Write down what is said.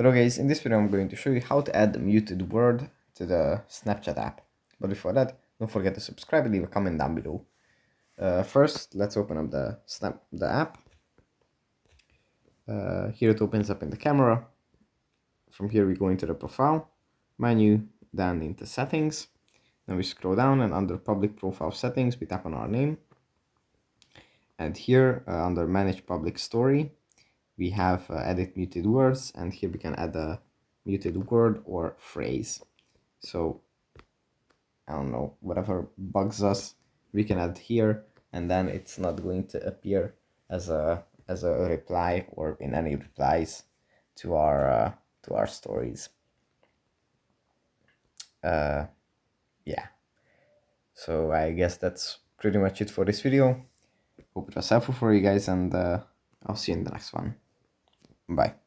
Hello guys, in this video I'm going to show you how to add a muted word to the Snapchat app. But before that, don't forget to subscribe and leave a comment down below. First, let's open up the app. Here it opens up in the camera. From here we go into the profile menu, then into settings. Then we scroll down and under public profile settings we tap on our name. And here under manage public story, we have edit muted words, and here we can add a muted word or phrase. So I don't know, whatever bugs us, we can add here, and then it's not going to appear as a reply or in any replies to our stories. Yeah. So I guess that's pretty much it for this video. Hope it was helpful for you guys, and I'll see you in the next one. Bye.